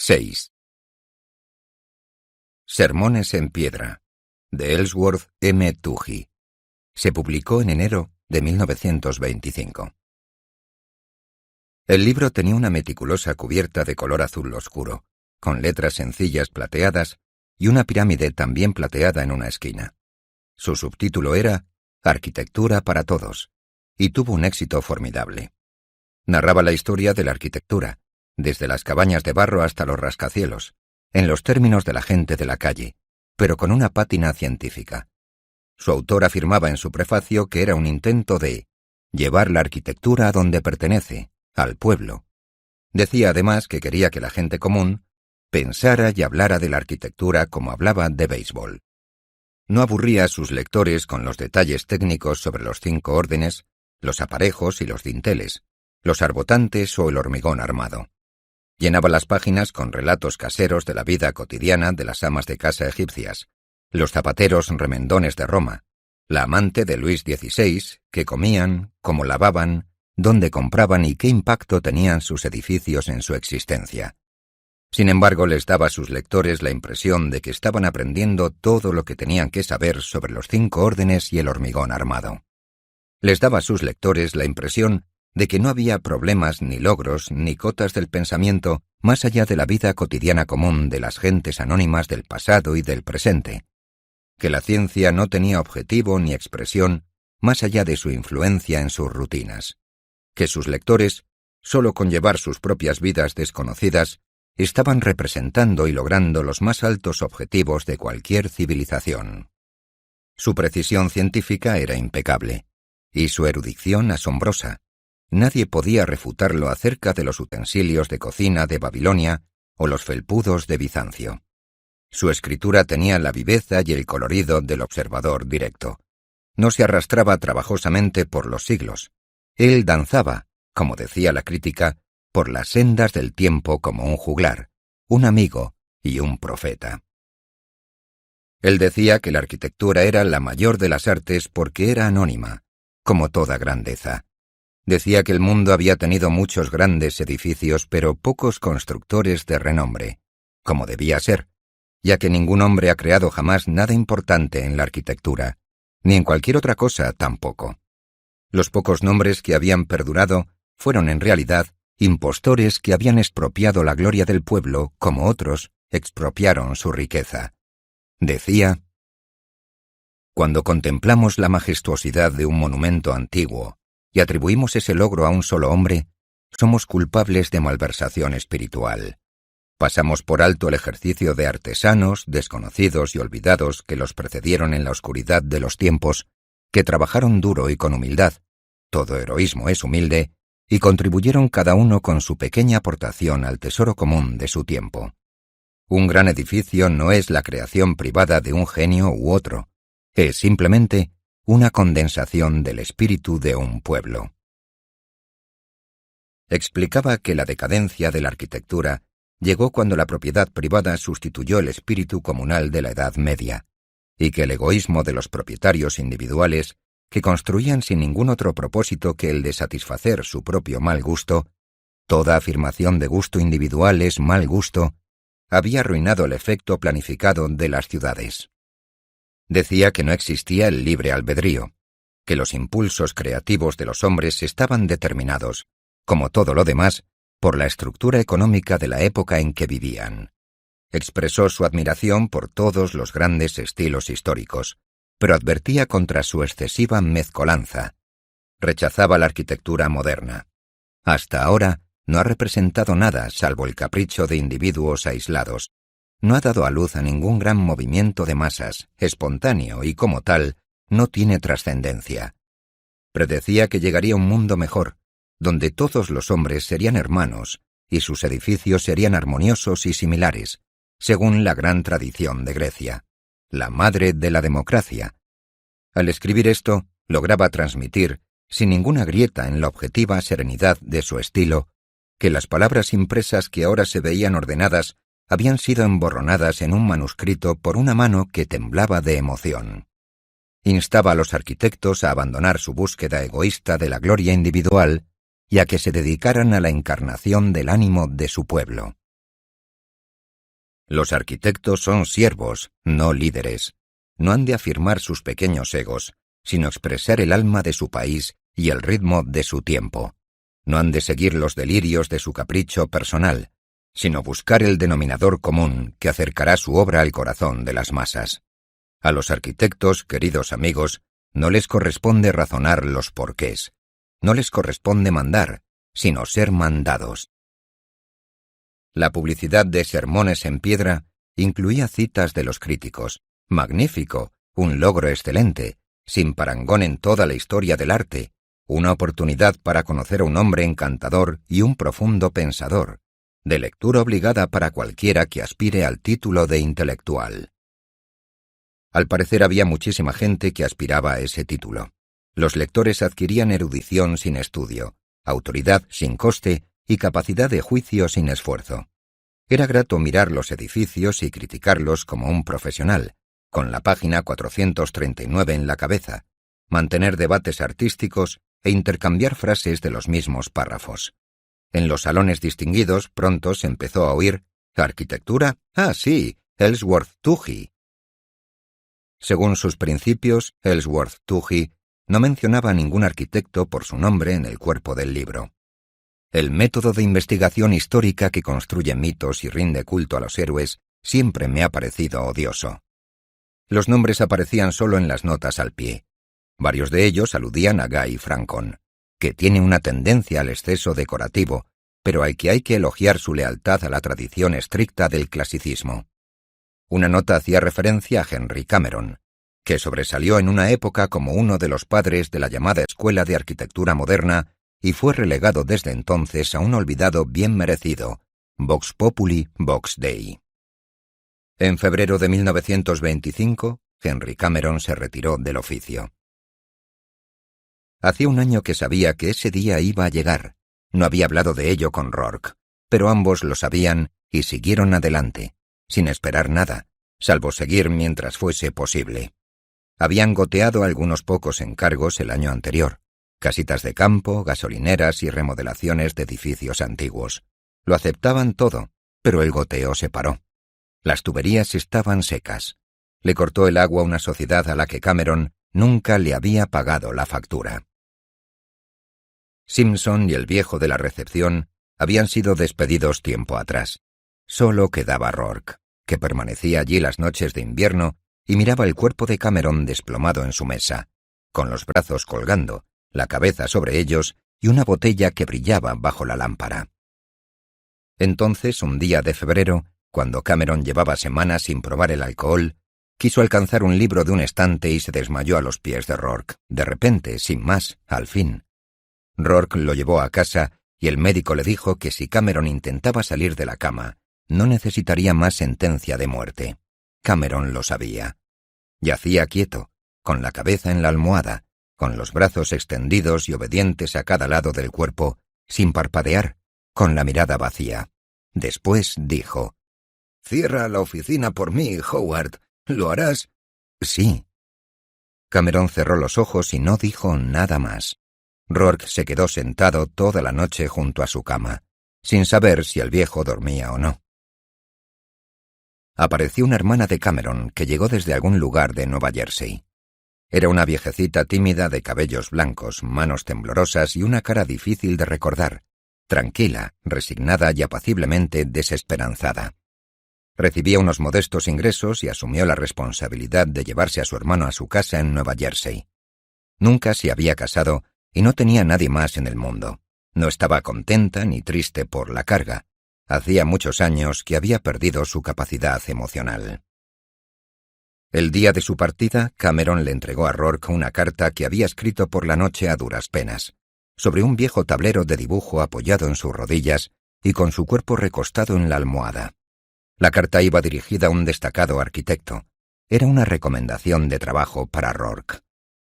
6. Sermones en piedra, de Ellsworth M. Toohey. Se publicó en enero de 1925. El libro tenía una meticulosa cubierta de color azul oscuro, con letras sencillas plateadas y una pirámide también plateada en una esquina. Su subtítulo era Arquitectura para Todos, y tuvo un éxito formidable. Narraba la historia de la arquitectura, desde las cabañas de barro hasta los rascacielos, en los términos de la gente de la calle, pero con una pátina científica. Su autor afirmaba en su prefacio que era un intento de llevar la arquitectura a donde pertenece, al pueblo. Decía además que quería que la gente común pensara y hablara de la arquitectura como hablaba de béisbol. No aburría a sus lectores con los detalles técnicos sobre los 5 órdenes, los aparejos y los dinteles, los arbotantes o el hormigón armado. Llenaba las páginas con relatos caseros de la vida cotidiana de las amas de casa egipcias, los zapateros remendones de Roma, la amante de Luis XVI, qué comían, cómo lavaban, dónde compraban y qué impacto tenían sus edificios en su existencia. Sin embargo, les daba a sus lectores la impresión de que estaban aprendiendo todo lo que tenían que saber sobre los 5 órdenes y el hormigón armado. Les daba a sus lectores la impresión de que no había problemas ni logros ni cotas del pensamiento más allá de la vida cotidiana común de las gentes anónimas del pasado y del presente, que la ciencia no tenía objetivo ni expresión más allá de su influencia en sus rutinas, que sus lectores, solo con llevar sus propias vidas desconocidas, estaban representando y logrando los más altos objetivos de cualquier civilización. Su precisión científica era impecable, y su erudición asombrosa. Nadie podía refutarlo acerca de los utensilios de cocina de Babilonia o los felpudos de Bizancio. Su escritura tenía la viveza y el colorido del observador directo. No se arrastraba trabajosamente por los siglos. Él danzaba, como decía la crítica, por las sendas del tiempo como un juglar, un amigo y un profeta. Él decía que la arquitectura era la mayor de las artes porque era anónima, como toda grandeza. Decía que el mundo había tenido muchos grandes edificios, pero pocos constructores de renombre, como debía ser, ya que ningún hombre ha creado jamás nada importante en la arquitectura, ni en cualquier otra cosa tampoco. Los pocos nombres que habían perdurado fueron en realidad impostores que habían expropiado la gloria del pueblo como otros expropiaron su riqueza. Decía: cuando contemplamos la majestuosidad de un monumento antiguo y atribuimos ese logro a un solo hombre, somos culpables de malversación espiritual. Pasamos por alto el ejercicio de artesanos, desconocidos y olvidados que los precedieron en la oscuridad de los tiempos, que trabajaron duro y con humildad, todo heroísmo es humilde, y contribuyeron cada uno con su pequeña aportación al tesoro común de su tiempo. Un gran edificio no es la creación privada de un genio u otro, es simplemente una condensación del espíritu de un pueblo. Explicaba que la decadencia de la arquitectura llegó cuando la propiedad privada sustituyó el espíritu comunal de la Edad Media, y que el egoísmo de los propietarios individuales, que construían sin ningún otro propósito que el de satisfacer su propio mal gusto, toda afirmación de gusto individual es mal gusto, había arruinado el efecto planificado de las ciudades. Decía que no existía el libre albedrío, que los impulsos creativos de los hombres estaban determinados, como todo lo demás, por la estructura económica de la época en que vivían. Expresó su admiración por todos los grandes estilos históricos, pero advertía contra su excesiva mezcolanza. Rechazaba la arquitectura moderna. Hasta ahora no ha representado nada salvo el capricho de individuos aislados. No ha dado a luz a ningún gran movimiento de masas, espontáneo y, como tal, no tiene trascendencia. Predecía que llegaría un mundo mejor, donde todos los hombres serían hermanos y sus edificios serían armoniosos y similares, según la gran tradición de Grecia, la madre de la democracia. Al escribir esto, lograba transmitir, sin ninguna grieta en la objetiva serenidad de su estilo, que las palabras impresas que ahora se veían ordenadas habían sido emborronadas en un manuscrito por una mano que temblaba de emoción. Instaba a los arquitectos a abandonar su búsqueda egoísta de la gloria individual y a que se dedicaran a la encarnación del ánimo de su pueblo. Los arquitectos son siervos, no líderes. No han de afirmar sus pequeños egos, sino expresar el alma de su país y el ritmo de su tiempo. No han de seguir los delirios de su capricho personal, sino buscar el denominador común que acercará su obra al corazón de las masas. A los arquitectos, queridos amigos, no les corresponde razonar los porqués. No les corresponde mandar, sino ser mandados. La publicidad de Sermones en Piedra incluía citas de los críticos. Magnífico, un logro excelente, sin parangón en toda la historia del arte, una oportunidad para conocer a un hombre encantador y un profundo pensador, de lectura obligada para cualquiera que aspire al título de intelectual. Al parecer había muchísima gente que aspiraba a ese título. Los lectores adquirían erudición sin estudio, autoridad sin coste y capacidad de juicio sin esfuerzo. Era grato mirar los edificios y criticarlos como un profesional, con la página 439 en la cabeza, mantener debates artísticos e intercambiar frases de los mismos párrafos. En los salones distinguidos pronto se empezó a oír «¿Arquitectura? Ah, sí, Ellsworth Toohey». Según sus principios, Ellsworth Toohey no mencionaba a ningún arquitecto por su nombre en el cuerpo del libro. El método de investigación histórica que construye mitos y rinde culto a los héroes siempre me ha parecido odioso. Los nombres aparecían solo en las notas al pie. Varios de ellos aludían a Guy Francon, que tiene una tendencia al exceso decorativo, pero al que hay que elogiar su lealtad a la tradición estricta del clasicismo. Una nota hacía referencia a Henry Cameron, que sobresalió en una época como uno de los padres de la llamada Escuela de Arquitectura Moderna y fue relegado desde entonces a un olvidado bien merecido, Vox Populi, Vox Dei. En febrero de 1925, Henry Cameron se retiró del oficio. Hacía un año que sabía que ese día iba a llegar. No había hablado de ello con Rourke, pero ambos lo sabían y siguieron adelante, sin esperar nada, salvo seguir mientras fuese posible. Habían goteado algunos pocos encargos el año anterior, casitas de campo, gasolineras y remodelaciones de edificios antiguos. Lo aceptaban todo, pero el goteo se paró. Las tuberías estaban secas. Le cortó el agua una sociedad a la que Cameron nunca le había pagado la factura. Simpson y el viejo de la recepción habían sido despedidos tiempo atrás. Solo quedaba Rourke, que permanecía allí las noches de invierno y miraba el cuerpo de Cameron desplomado en su mesa, con los brazos colgando, la cabeza sobre ellos y una botella que brillaba bajo la lámpara. Entonces, un día de febrero, cuando Cameron llevaba semanas sin probar el alcohol, quiso alcanzar un libro de un estante y se desmayó a los pies de Rourke, de repente, sin más, al fin. Rourke lo llevó a casa y el médico le dijo que si Cameron intentaba salir de la cama, no necesitaría más sentencia de muerte. Cameron lo sabía. Yacía quieto, con la cabeza en la almohada, con los brazos extendidos y obedientes a cada lado del cuerpo, sin parpadear, con la mirada vacía. Después dijo: «Cierra la oficina por mí, Howard. ¿Lo harás?» «Sí». Cameron cerró los ojos y no dijo nada más. Rourke se quedó sentado toda la noche junto a su cama, sin saber si el viejo dormía o no. Apareció una hermana de Cameron que llegó desde algún lugar de Nueva Jersey. Era una viejecita tímida de cabellos blancos, manos temblorosas y una cara difícil de recordar, tranquila, resignada y apaciblemente desesperanzada. Recibía unos modestos ingresos y asumió la responsabilidad de llevarse a su hermano a su casa en Nueva Jersey. Nunca se había casado y no tenía nadie más en el mundo. No estaba contenta ni triste por la carga. Hacía muchos años que había perdido su capacidad emocional. El día de su partida, Cameron le entregó a Rourke una carta que había escrito por la noche a duras penas, sobre un viejo tablero de dibujo apoyado en sus rodillas y con su cuerpo recostado en la almohada. La carta iba dirigida a un destacado arquitecto. Era una recomendación de trabajo para Rourke.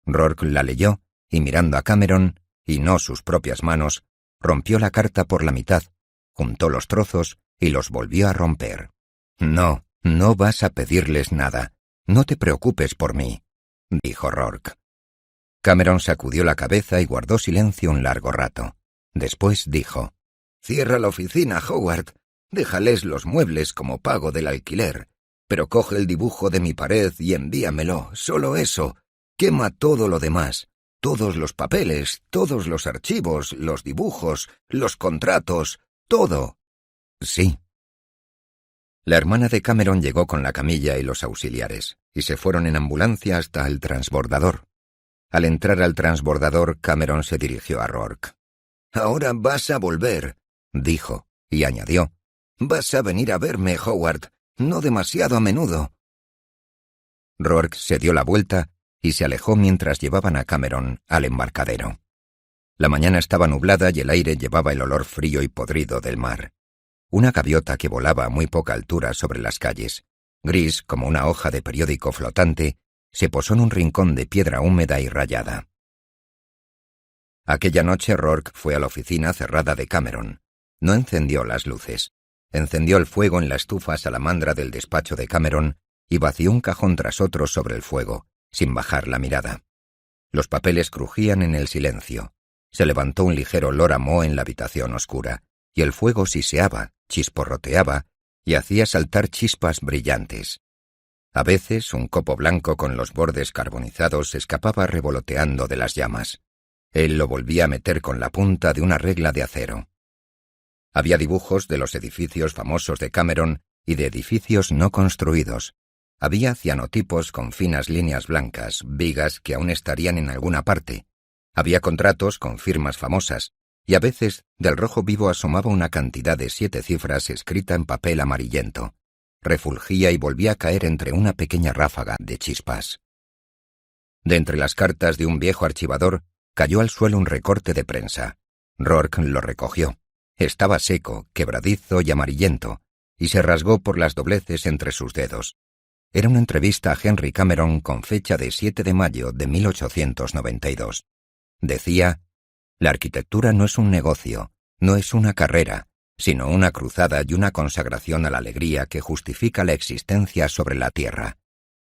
Rourke la leyó y, mirando a Cameron, y no sus propias manos, rompió la carta por la mitad, juntó los trozos y los volvió a romper. «No, no vas a pedirles nada. No te preocupes por mí», dijo Rourke. Cameron sacudió la cabeza y guardó silencio un largo rato. Después dijo: «Cierra la oficina, Howard. Déjales los muebles como pago del alquiler, pero coge el dibujo de mi pared y envíamelo, solo eso. Quema todo lo demás, todos los papeles, todos los archivos, los dibujos, los contratos, todo. Sí. La hermana de Cameron llegó con la camilla y los auxiliares, y se fueron en ambulancia hasta el transbordador. Al entrar al transbordador, Cameron se dirigió a Rourke. «Ahora vas a volver», dijo, y añadió, «vas a venir a verme, Howard, no demasiado a menudo». Rourke se dio la vuelta y se alejó mientras llevaban a Cameron al embarcadero. La mañana estaba nublada y el aire llevaba el olor frío y podrido del mar. Una gaviota que volaba a muy poca altura sobre las calles, gris como una hoja de periódico flotante, se posó en un rincón de piedra húmeda y rayada. Aquella noche Rourke fue a la oficina cerrada de Cameron. No encendió las luces. Encendió el fuego en la estufa salamandra del despacho de Cameron y vació un cajón tras otro sobre el fuego, sin bajar la mirada. Los papeles crujían en el silencio. Se levantó un ligero olor a moho en la habitación oscura, y el fuego siseaba, chisporroteaba y hacía saltar chispas brillantes. A veces un copo blanco con los bordes carbonizados escapaba revoloteando de las llamas. Él lo volvía a meter con la punta de una regla de acero. Había dibujos de los edificios famosos de Cameron y de edificios no construidos. Había cianotipos con finas líneas blancas, vigas que aún estarían en alguna parte. Había contratos con firmas famosas, y a veces del rojo vivo asomaba una cantidad de 7 cifras escrita en papel amarillento. Refulgía y volvía a caer entre una pequeña ráfaga de chispas. De entre las cartas de un viejo archivador cayó al suelo un recorte de prensa. Rourke lo recogió. Estaba seco, quebradizo y amarillento, y se rasgó por las dobleces entre sus dedos. Era una entrevista a Henry Cameron con fecha de 7 de mayo de 1892. Decía: «La arquitectura no es un negocio, no es una carrera, sino una cruzada y una consagración a la alegría que justifica la existencia sobre la tierra».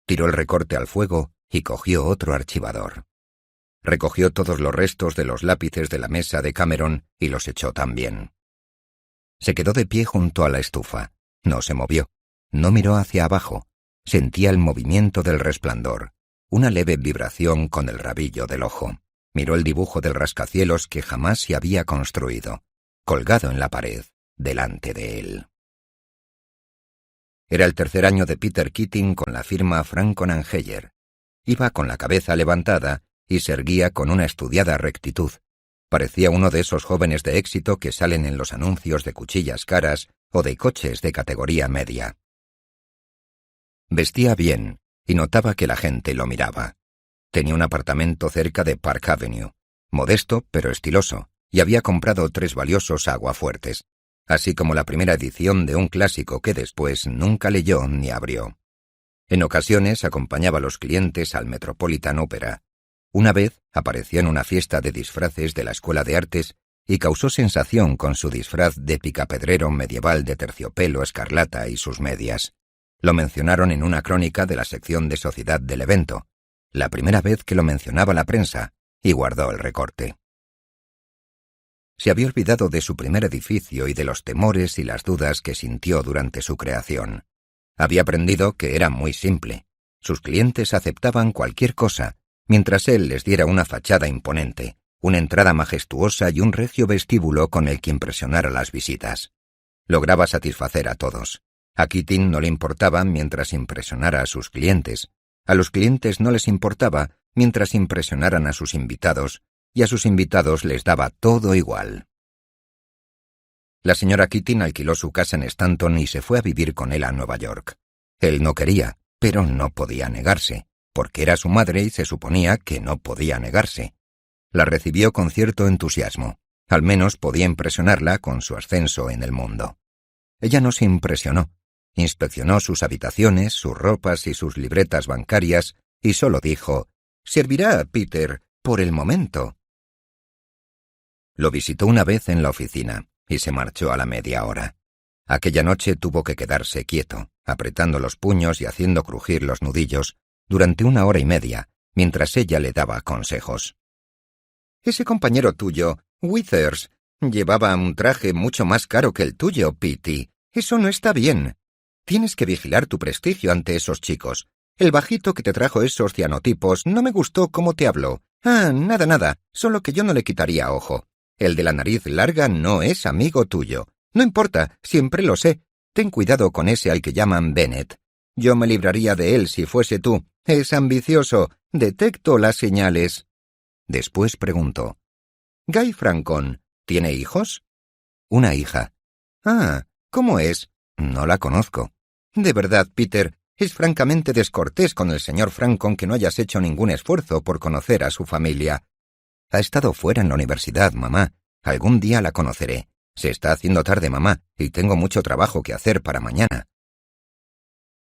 Tiró el recorte al fuego y cogió otro archivador. Recogió todos los restos de los lápices de la mesa de Cameron y los echó también. Se quedó de pie junto a la estufa. No se movió. No miró hacia abajo. Sentía el movimiento del resplandor, una leve vibración con el rabillo del ojo. Miró el dibujo del rascacielos que jamás se había construido, colgado en la pared, delante de él. Era el tercer año de Peter Keating con la firma Francon & Heyer. Iba con la cabeza levantada y se erguía con una estudiada rectitud. Parecía uno de esos jóvenes de éxito que salen en los anuncios de cuchillas caras o de coches de categoría media. Vestía bien y notaba que la gente lo miraba. Tenía un apartamento cerca de Park Avenue, modesto pero estiloso, y había comprado 3 valiosos aguafuertes, así como la primera edición de un clásico que después nunca leyó ni abrió. En ocasiones acompañaba a los clientes al Metropolitan Opera. Una vez apareció en una fiesta de disfraces de la Escuela de Artes y causó sensación con su disfraz de picapedrero medieval de terciopelo escarlata y sus medias. Lo mencionaron en una crónica de la sección de sociedad del evento, la primera vez que lo mencionaba la prensa, y guardó el recorte. Se había olvidado de su primer edificio y de los temores y las dudas que sintió durante su creación. Había aprendido que era muy simple. Sus clientes aceptaban cualquier cosa, mientras él les diera una fachada imponente, una entrada majestuosa y un regio vestíbulo con el que impresionar a las visitas. Lograba satisfacer a todos. A Keating no le importaba mientras impresionara a sus clientes. A los clientes no les importaba mientras impresionaran a sus invitados, y a sus invitados les daba todo igual. La señora Keating alquiló su casa en Stanton y se fue a vivir con él a Nueva York. Él no quería, pero no podía negarse, porque era su madre y se suponía que no podía negarse. La recibió con cierto entusiasmo. Al menos podía impresionarla con su ascenso en el mundo. Ella no se impresionó. Inspeccionó sus habitaciones, sus ropas y sus libretas bancarias y solo dijo: «Servirá, Peter, por el momento». Lo visitó una vez en la oficina y se marchó a la media hora. Aquella noche tuvo que quedarse quieto, apretando los puños y haciendo crujir los nudillos, durante 1 hora y media, mientras ella le daba consejos. «Ese compañero tuyo, Withers, llevaba un traje mucho más caro que el tuyo, Petey. Eso no está bien. Tienes que vigilar tu prestigio ante esos chicos. El bajito que te trajo esos cianotipos no me gustó cómo te habló. Ah, nada, solo que yo no le quitaría ojo. El de la nariz larga no es amigo tuyo. No importa, siempre lo sé. Ten cuidado con ese al que llaman Bennett. Yo me libraría de él si fuese tú. Es ambicioso. Detecto las señales. Después preguntó: «Guy Francon, ¿tiene hijos?» «Una hija». «Ah, ¿cómo es?» «No la conozco». «De verdad, Peter, es francamente descortés con el señor Francon que no hayas hecho ningún esfuerzo por conocer a su familia». «Ha estado fuera en la universidad, mamá. Algún día la conoceré. Se está haciendo tarde, mamá, y tengo mucho trabajo que hacer para mañana».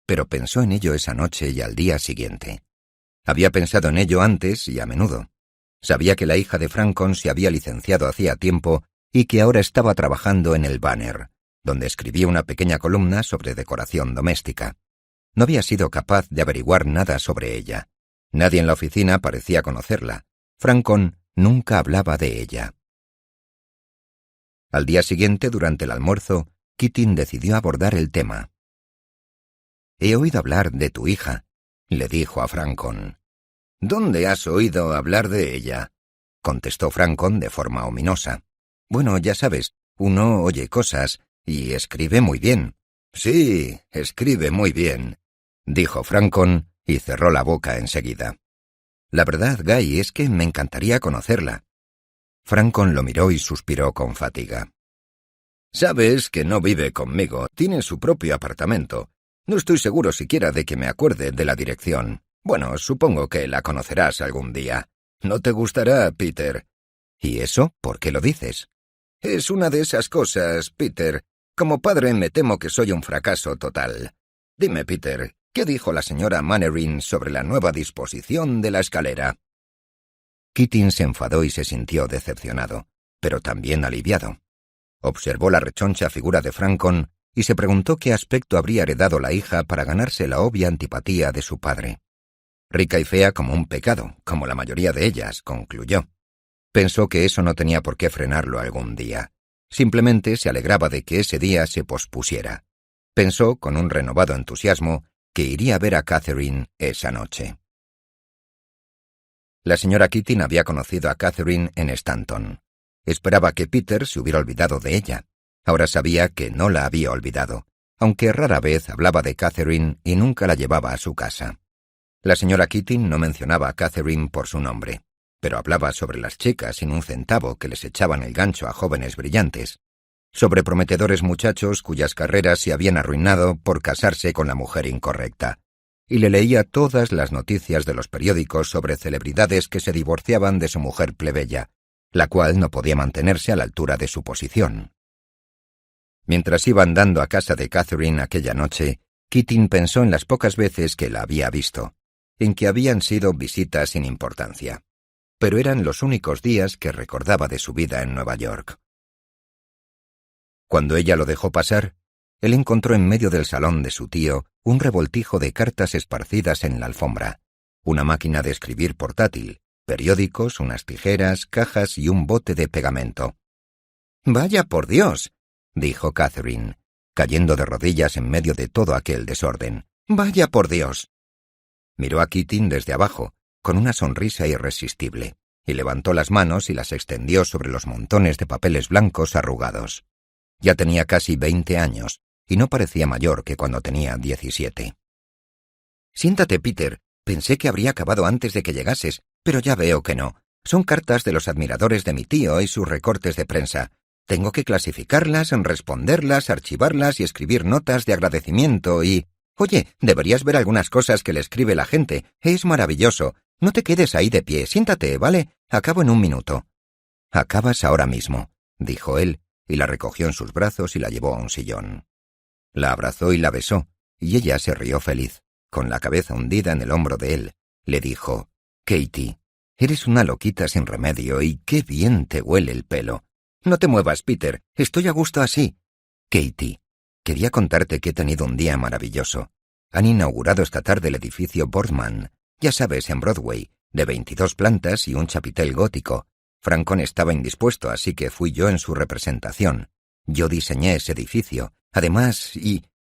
Pero pensó en ello esa noche y al día siguiente. Había pensado en ello antes y a menudo. Sabía que la hija de Francon se había licenciado hacía tiempo y que ahora estaba trabajando en el Banner, donde escribía una pequeña columna sobre decoración doméstica. No había sido capaz de averiguar nada sobre ella. Nadie en la oficina parecía conocerla. Francon nunca hablaba de ella. Al día siguiente, durante el almuerzo, Keating decidió abordar el tema. «He oído hablar de tu hija», le dijo a Francon. «¿Dónde has oído hablar de ella?», contestó Francon de forma ominosa. «Bueno, ya sabes, uno oye cosas y escribe muy bien». «Sí, escribe muy bien», dijo Francon y cerró la boca enseguida. «La verdad, Guy, es que me encantaría conocerla». Francon lo miró y suspiró con fatiga. «Sabes que no vive conmigo, tiene su propio apartamento. No estoy seguro siquiera de que me acuerde de la dirección. Bueno, supongo que la conocerás algún día. No te gustará, Peter». «¿Y eso? ¿Por qué lo dices?» «Es una de esas cosas, Peter. Como padre me temo que soy un fracaso total. Dime, Peter, ¿qué dijo la señora Mannering sobre la nueva disposición de la escalera?» Keating se enfadó y se sintió decepcionado, pero también aliviado. Observó la rechoncha figura de Francon y se preguntó qué aspecto habría heredado la hija para ganarse la obvia antipatía de su padre. Rica y fea como un pecado, como la mayoría de ellas, concluyó. Pensó que eso no tenía por qué frenarlo algún día. Simplemente se alegraba de que ese día se pospusiera. Pensó, con un renovado entusiasmo, que iría a ver a Catherine esa noche. La señora Keating había conocido a Catherine en Stanton. Esperaba que Peter se hubiera olvidado de ella. Ahora sabía que no la había olvidado, aunque rara vez hablaba de Catherine y nunca la llevaba a su casa. La señora Keating no mencionaba a Catherine por su nombre, pero hablaba sobre las chicas sin un centavo que les echaban el gancho a jóvenes brillantes, sobre prometedores muchachos cuyas carreras se habían arruinado por casarse con la mujer incorrecta, y le leía todas las noticias de los periódicos sobre celebridades que se divorciaban de su mujer plebeya, la cual no podía mantenerse a la altura de su posición. Mientras iba andando a casa de Catherine aquella noche, Keating pensó en las pocas veces que la había visto, en que habían sido visitas sin importancia, pero eran los únicos días que recordaba de su vida en Nueva York. Cuando ella lo dejó pasar, él encontró en medio del salón de su tío un revoltijo de cartas esparcidas en la alfombra, una máquina de escribir portátil, periódicos, unas tijeras, cajas y un bote de pegamento. «¡Vaya por Dios!», dijo Catherine, cayendo de rodillas en medio de todo aquel desorden. «¡Vaya por Dios!». Miró a Keating desde abajo, con una sonrisa irresistible, y levantó las manos y las extendió sobre los montones de papeles blancos arrugados. Ya tenía casi 20 años, y no parecía mayor que cuando tenía 17. «Siéntate, Peter. Pensé que habría acabado antes de que llegases, pero ya veo que no. Son cartas de los admiradores de mi tío y sus recortes de prensa. Tengo que clasificarlas, responderlas, archivarlas y escribir notas de agradecimiento y... Oye, deberías ver algunas cosas que le escribe la gente. Es maravilloso. No te quedes ahí de pie. Siéntate, ¿vale? Acabo en un minuto». «Acabas ahora mismo», dijo él, y la recogió en sus brazos y la llevó a un sillón. La abrazó y la besó, y ella se rió feliz, con la cabeza hundida en el hombro de él. Le dijo: «Katie, eres una loquita sin remedio y qué bien te huele el pelo. No te muevas, Peter, estoy a gusto así». «Katie, quería contarte que he tenido un día maravilloso. Han inaugurado esta tarde el edificio Boardman, ya sabes, en Broadway, de 22 plantas y un chapitel gótico. Francon estaba indispuesto, así que fui yo en su representación. Yo diseñé ese edificio, Además,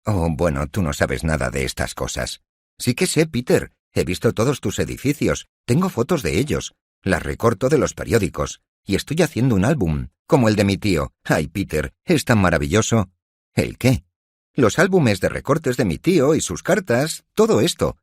Oh, bueno, tú no sabes nada de estas cosas. Sí que sé, Peter. He visto todos tus edificios. Tengo fotos de ellos. Las recorto de los periódicos. Y estoy haciendo un álbum, como el de mi tío. Ay, Peter, es tan maravilloso. ¿El qué? Los álbumes de recortes de mi tío y sus cartas, todo esto.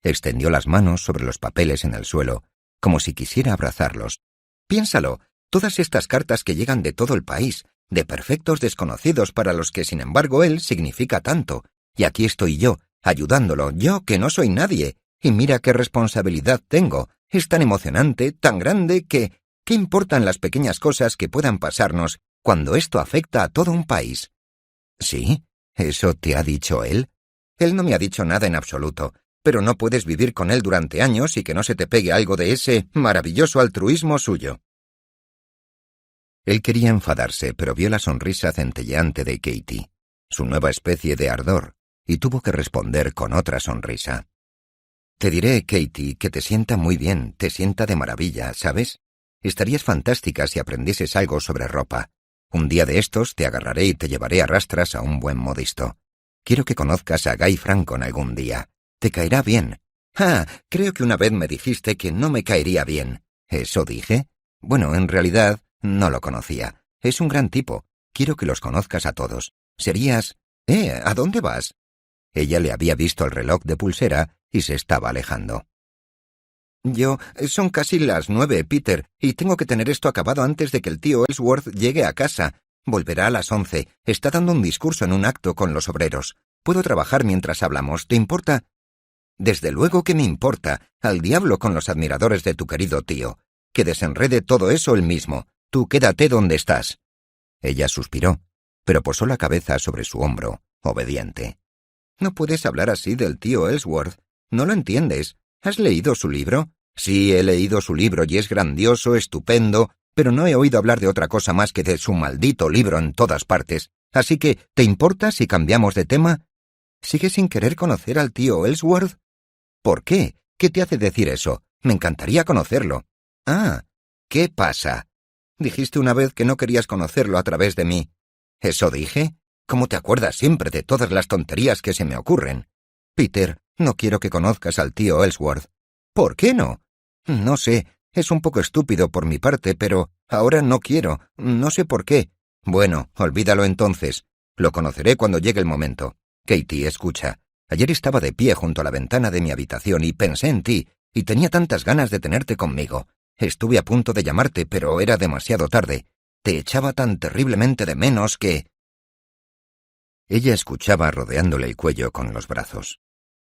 Extendió las manos sobre los papeles en el suelo, como si quisiera abrazarlos. Piénsalo, todas estas cartas que llegan de todo el país, de perfectos desconocidos para los que, sin embargo, él significa tanto. Y aquí estoy yo, ayudándolo, yo que no soy nadie. Y mira qué responsabilidad tengo. Es tan emocionante, tan grande que... ¿Qué importan las pequeñas cosas que puedan pasarnos cuando esto afecta a todo un país? ¿Sí? ¿Eso te ha dicho él? Él no me ha dicho nada en absoluto, pero no puedes vivir con él durante años y que no se te pegue algo de ese maravilloso altruismo suyo. Él quería enfadarse, pero vio la sonrisa centelleante de Katie, su nueva especie de ardor, y tuvo que responder con otra sonrisa. Te diré, Katie, que te sienta muy bien, te sienta de maravilla, ¿sabes? Estarías fantástica si aprendieses algo sobre ropa. Un día de estos te agarraré y te llevaré a rastras a un buen modisto. Quiero que conozcas a Guy Francon algún día. Te caerá bien. Ah, creo que una vez me dijiste que no me caería bien. ¿Eso dije? Bueno, en realidad no lo conocía. Es un gran tipo. Quiero que los conozcas a todos. Serías... ¿A dónde vas? Ella le había visto el reloj de pulsera y se estaba alejando. Son casi las 9, Peter, y tengo que tener esto acabado antes de que el tío Ellsworth llegue a casa. Volverá a las 11. Está dando un discurso en un acto con los obreros. Puedo trabajar mientras hablamos. ¿Te importa? Desde luego que me importa. Al diablo con los admiradores de tu querido tío. Que desenrede todo eso él mismo. Tú quédate donde estás. Ella suspiró, pero posó la cabeza sobre su hombro, obediente. No puedes hablar así del tío Ellsworth. No lo entiendes. ¿Has leído su libro? Sí, he leído su libro y es grandioso, estupendo, pero no he oído hablar de otra cosa más que de su maldito libro en todas partes. Así que, ¿te importa si cambiamos de tema? ¿Sigues sin querer conocer al tío Ellsworth? ¿Por qué? ¿Qué te hace decir eso? Me encantaría conocerlo. Ah, ¿qué pasa? Dijiste una vez que no querías conocerlo a través de mí. ¿Eso dije? ¿Cómo te acuerdas siempre de todas las tonterías que se me ocurren? Peter, no quiero que conozcas al tío Ellsworth. ¿Por qué no? No sé, es un poco estúpido por mi parte, pero ahora no quiero, no sé por qué. Bueno, olvídalo entonces. Lo conoceré cuando llegue el momento. Katie, escucha. Ayer estaba de pie junto a la ventana de mi habitación y pensé en ti, y tenía tantas ganas de tenerte conmigo. Estuve a punto de llamarte, pero era demasiado tarde. Te echaba tan terriblemente de menos que... Ella escuchaba rodeándole el cuello con los brazos.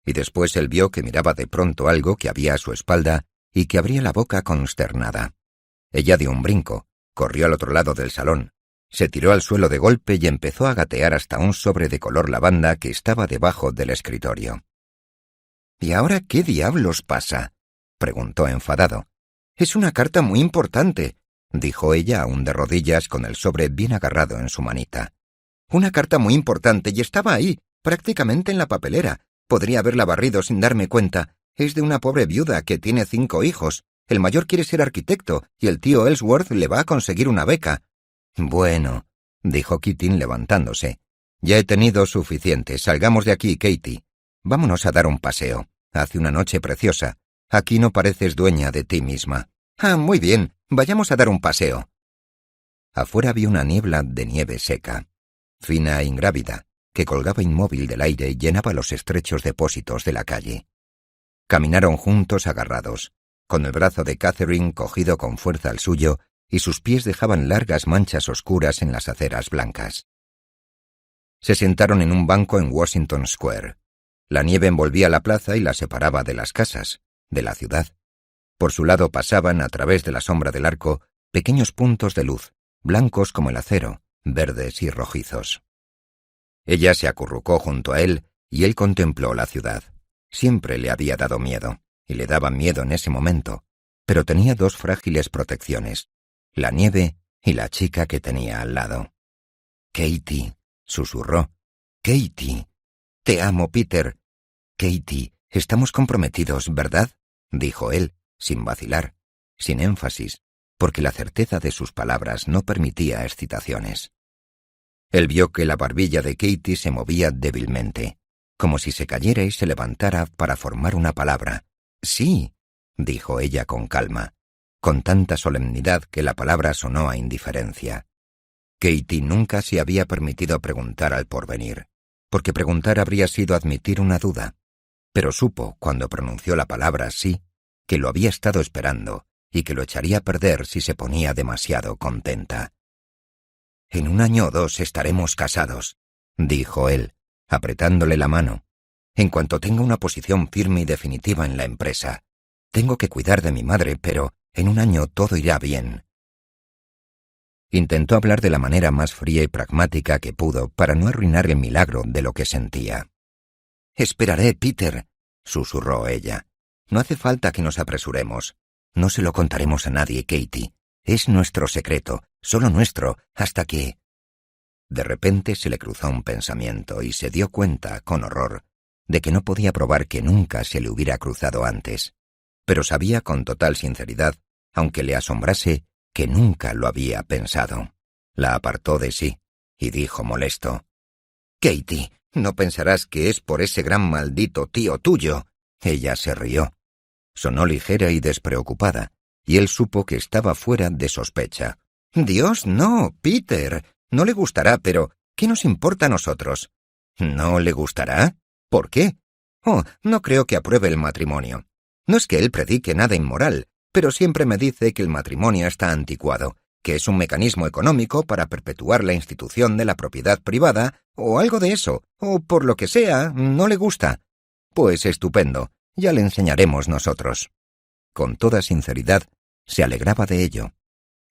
Y después él vio que miraba de pronto algo que había a su espalda y que abría la boca consternada. Ella dio un brinco, corrió al otro lado del salón, se tiró al suelo de golpe y empezó a gatear hasta un sobre de color lavanda que estaba debajo del escritorio. ¿Y ahora qué diablos pasa?, preguntó enfadado. Es una carta muy importante, dijo ella aún de rodillas con el sobre bien agarrado en su manita. Una carta muy importante y estaba ahí, prácticamente en la papelera. Podría haberla barrido sin darme cuenta. Es de una pobre viuda que tiene 5 hijos. El mayor quiere ser arquitecto y el tío Ellsworth le va a conseguir una beca. Bueno, dijo Keating levantándose. Ya he tenido suficiente. Salgamos de aquí, Katie. Vámonos a dar un paseo. Hace una noche preciosa. Aquí no pareces dueña de ti misma. Ah, muy bien. Vayamos a dar un paseo. Afuera había una niebla de nieve seca, fina e ingrávida, que colgaba inmóvil del aire y llenaba los estrechos depósitos de la calle. Caminaron juntos agarrados, con el brazo de Catherine cogido con fuerza al suyo, y sus pies dejaban largas manchas oscuras en las aceras blancas. Se sentaron en un banco en Washington Square. La nieve envolvía la plaza y la separaba de las casas, de la ciudad. Por su lado pasaban, a través de la sombra del arco, pequeños puntos de luz, blancos como el acero, verdes y rojizos. Ella se acurrucó junto a él y él contempló la ciudad. Siempre le había dado miedo, y le daba miedo en ese momento, pero tenía 2 frágiles protecciones, la nieve y la chica que tenía al lado. Katie, susurró. Katie. Te amo, Peter. Katie, estamos comprometidos, ¿verdad?, dijo él, sin vacilar, sin énfasis, porque la certeza de sus palabras no permitía excitaciones. Él vio que la barbilla de Katie se movía débilmente, como si se cayera y se levantara para formar una palabra. «Sí», dijo ella con calma, con tanta solemnidad que la palabra sonó a indiferencia. Katie nunca se había permitido preguntar al porvenir, porque preguntar habría sido admitir una duda, pero supo, cuando pronunció la palabra sí, que lo había estado esperando y que lo echaría a perder si se ponía demasiado contenta. «En 1 año o 2 estaremos casados», dijo él, apretándole la mano. «En cuanto tenga una posición firme y definitiva en la empresa. Tengo que cuidar de mi madre, pero en 1 año todo irá bien». Intentó hablar de la manera más fría y pragmática que pudo para no arruinar el milagro de lo que sentía. «Esperaré, Peter», susurró ella. «No hace falta que nos apresuremos. No se lo contaremos a nadie, Katie. Es nuestro secreto, solo nuestro, hasta que...» De repente se le cruzó un pensamiento y se dio cuenta, con horror, de que no podía probar que nunca se le hubiera cruzado antes, pero sabía con total sinceridad, aunque le asombrase, que nunca lo había pensado. La apartó de sí y dijo molesto: «Katie, no pensarás que es por ese gran maldito tío tuyo». Ella se rió. Sonó ligera y despreocupada, y él supo que estaba fuera de sospecha. «Dios, no, Peter. No le gustará, pero ¿qué nos importa a nosotros?» «¿No le gustará? ¿Por qué?» «Oh, no creo que apruebe el matrimonio. No es que él predique nada inmoral, pero siempre me dice que el matrimonio está anticuado, que es un mecanismo económico para perpetuar la institución de la propiedad privada, o algo de eso, o por lo que sea, no le gusta». «Pues estupendo, ya le enseñaremos nosotros». Con toda sinceridad, se alegraba de ello.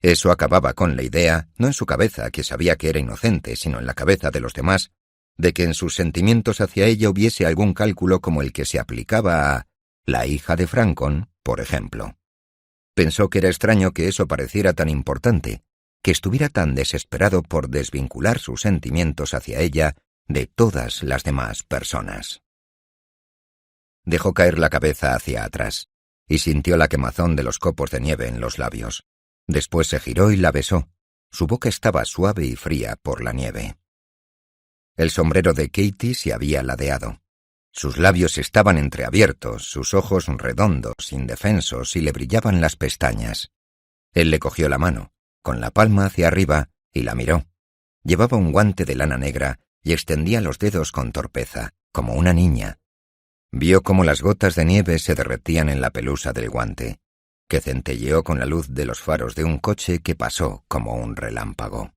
Eso acababa con la idea, no en su cabeza, que sabía que era inocente, sino en la cabeza de los demás, de que en sus sentimientos hacia ella hubiese algún cálculo como el que se aplicaba a la hija de Francon, por ejemplo. Pensó que era extraño que eso pareciera tan importante, que estuviera tan desesperado por desvincular sus sentimientos hacia ella de todas las demás personas. Dejó caer la cabeza hacia atrás y sintió la quemazón de los copos de nieve en los labios. Después se giró y la besó. Su boca estaba suave y fría por la nieve. El sombrero de Katie se había ladeado. Sus labios estaban entreabiertos, sus ojos redondos, indefensos, y le brillaban las pestañas. Él le cogió la mano, con la palma hacia arriba, y la miró. Llevaba un guante de lana negra y extendía los dedos con torpeza, como una niña. Vio cómo las gotas de nieve se derretían en la pelusa del guante, que centelleó con la luz de los faros de un coche que pasó como un relámpago.